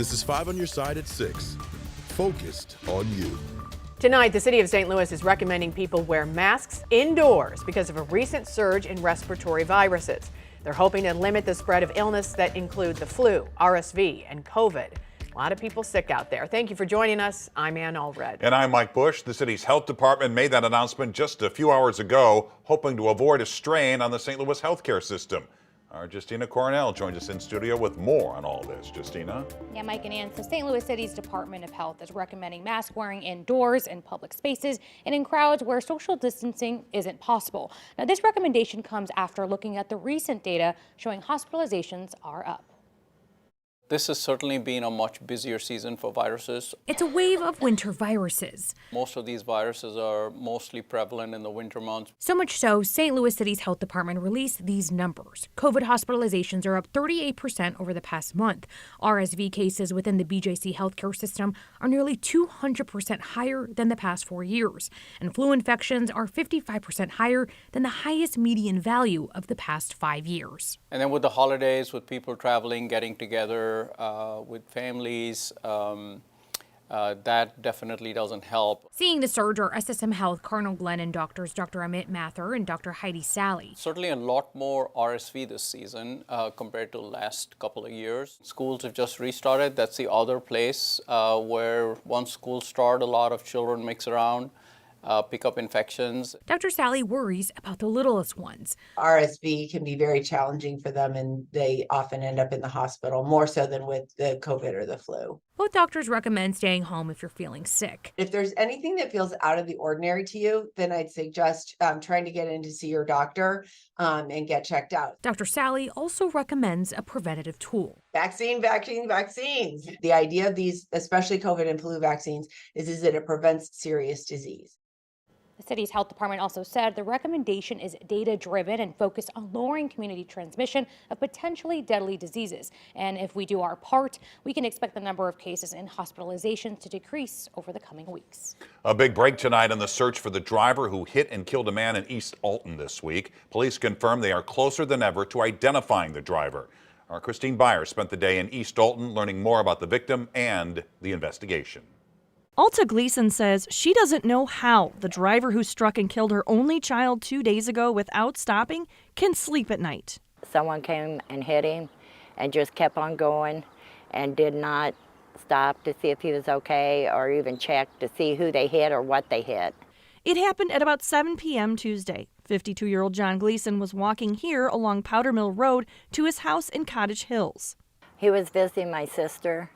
This is 5 on your side at 6. Focused on you. Tonight, the city of St. Louis is recommending people wear masks indoors because of a recent surge in respiratory viruses. They're hoping to limit the spread of illness that include the flu, RSV, and COVID. A lot of people sick out there. Thank you for joining us. I'm Ann Allred. And I'm Mike Bush. The city's health department made that announcement just a few hours ago, hoping to avoid a strain on the St. Louis healthcare system. Our Justina Cornell joins us in studio with more on all this. Justina? Yeah, Mike and Ann. So St. Louis City's Department of Health is recommending mask wearing indoors in public spaces and in crowds where social distancing isn't possible. Now, this recommendation comes after looking at the recent data showing hospitalizations are up. This has certainly been a much busier season for viruses. It's a wave of winter viruses. Most of these viruses are mostly prevalent in the winter months. So much so, St. Louis City's health department released these numbers. COVID hospitalizations are up 38% over the past month. RSV cases within the BJC healthcare system are nearly 200% higher than the past 4 years. And flu infections are 55% higher than the highest median value of the past 5 years. And then with the holidays, with people traveling, getting together with families, that definitely doesn't help. Seeing the surge are SSM Health Cardinal Glennon doctors Dr. Amit Mathur and Dr. Heidi Sally. Certainly a lot more RSV this season compared to the last couple of years. Schools have just restarted. That's the other place where once schools start, a lot of children mix around. Pick up infections. Dr. Sally worries about the littlest ones. RSV can be very challenging for them, and they often end up in the hospital, more so than with the COVID or the flu. Both doctors recommend staying home if you're feeling sick. If there's anything that feels out of the ordinary to you, then I'd suggest trying to get in to see your doctor and get checked out. Dr. Sally also recommends a preventative tool. Vaccines. The idea of these, especially COVID and flu vaccines, is that it prevents serious disease. The city's health department also said the recommendation is data-driven and focused on lowering community transmission of potentially deadly diseases. And if we do our part, we can expect the number of cases and hospitalizations to decrease over the coming weeks. A big break tonight on the search for the driver who hit and killed a man in East Alton this week. Police confirm they are closer than ever to identifying the driver. Our Christine Byers spent the day in East Alton learning more about the victim and the investigation. Alta Gleason says she doesn't know how the driver who struck and killed her only child 2 days ago without stopping can sleep at night. Someone came and hit him and just kept on going and did not stop to see if he was okay or even check to see who they hit or what they hit. It happened at about 7 p.m. Tuesday. 52-year-old John Gleason was walking here along Powder Mill Road to his house in Cottage Hills. He was visiting my sister,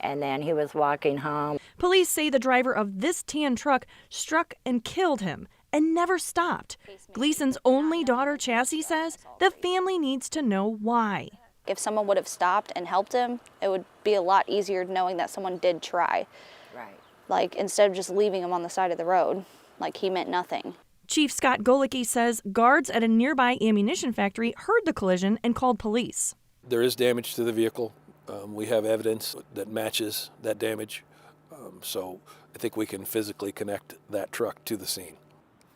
and then he was walking home. Police say the driver of this tan truck struck and killed him and never stopped. Gleason's only daughter, Chassie, says the family needs to know why. If someone would have stopped and helped him, it would be a lot easier knowing that someone did try. Right. Like, instead of just leaving him on the side of the road, like he meant nothing. Chief Scott Golicki says guards at a nearby ammunition factory heard the collision and called police. There is damage to the vehicle. We have evidence that matches that damage, so I think we can physically connect that truck to the scene.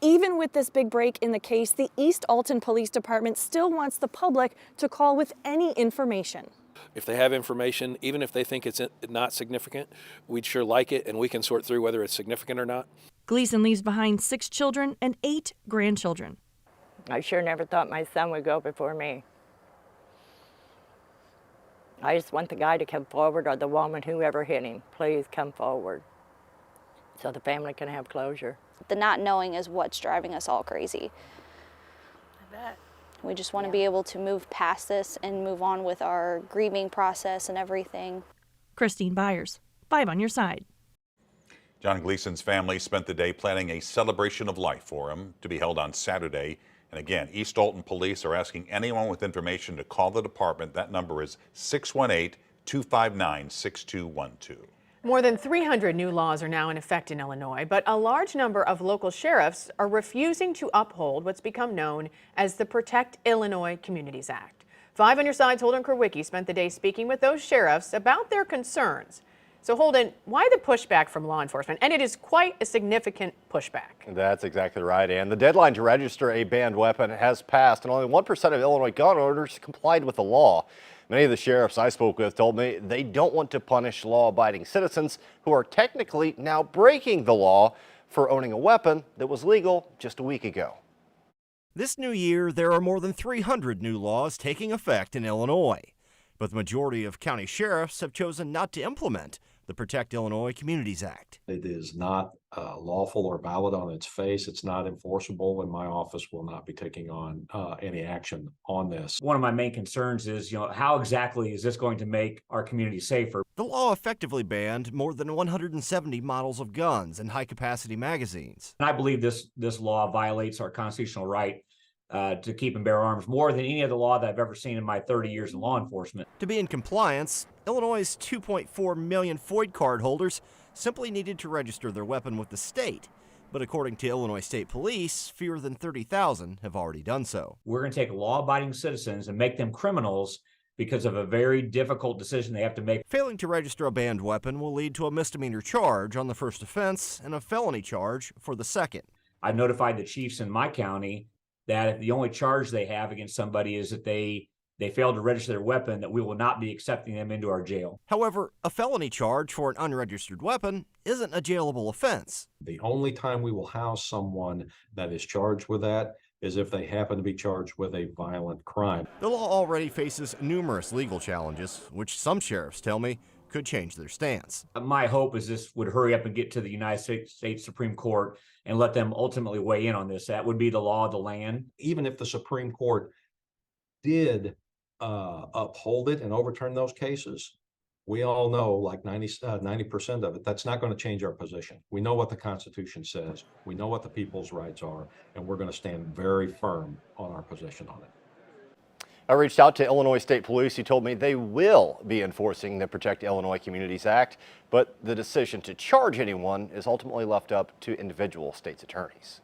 Even with this big break in the case, the East Alton Police Department still wants the public to call with any information. If they have information, even if they think it's not significant, we'd sure like it, and we can sort through whether it's significant or not. Gleason leaves behind 6 children and 8 grandchildren. I sure never thought my son would go before me. I just want the guy to come forward, or the woman, whoever hit him. Please come forward so the family can have closure. The not knowing is what's driving us all crazy. I bet. We just want to be able to move past this and move on with our grieving process and everything. Christine Byers, 5 on your side. John Gleason's family spent the day planning a celebration of life for him to be held on Saturday. And again, East Alton police are asking anyone with information to call the department. That number is 618-259-6212. More than 300 new laws are now in effect in Illinois, but a large number of local sheriffs are refusing to uphold what's become known as the Protect Illinois Communities Act. 5 on your side's Holden Kerwicki spent the day speaking with those sheriffs about their concerns. So Holden, why the pushback from law enforcement? And it is quite a significant pushback. That's exactly right, Ann. The deadline to register a banned weapon has passed, and only 1% of Illinois gun owners complied with the law. Many of the sheriffs I spoke with told me they don't want to punish law-abiding citizens who are technically now breaking the law for owning a weapon that was legal just a week ago. This new year, there are more than 300 new laws taking effect in Illinois, but the majority of county sheriffs have chosen not to implement the Protect Illinois Communities Act. It is not lawful or valid on its face. It's not enforceable, and my office will not be taking on any action on this. One of my main concerns is, how exactly is this going to make our community safer? The law effectively banned more than 170 models of guns and high-capacity magazines. And I believe this law violates our constitutional right to keep and bear arms more than any other law that I've ever seen in my 30 years in law enforcement. To be in compliance, Illinois' 2.4 million FOID card holders simply needed to register their weapon with the state. But according to Illinois State Police, fewer than 30,000 have already done so. We're going to take law-abiding citizens and make them criminals because of a very difficult decision they have to make. Failing to register a banned weapon will lead to a misdemeanor charge on the first offense and a felony charge for the second. I've notified the chiefs in my county that if the only charge they have against somebody is that they failed to register their weapon, that we will not be accepting them into our jail. However, a felony charge for an unregistered weapon isn't a jailable offense. The only time we will house someone that is charged with that is if they happen to be charged with a violent crime. The law already faces numerous legal challenges, which some sheriffs tell me could change their stance. My hope is this would hurry up and get to the United States Supreme Court and let them ultimately weigh in on this. That would be the law of the land. Even if the Supreme Court did uphold it and overturn those cases, we all know, like 90% of it, that's not going to change our position. We know what the Constitution says. We know what the people's rights are, and we're going to stand very firm on our position on it. I reached out to Illinois State Police, who told me they will be enforcing the Protect Illinois Communities Act, but the decision to charge anyone is ultimately left up to individual states' attorneys.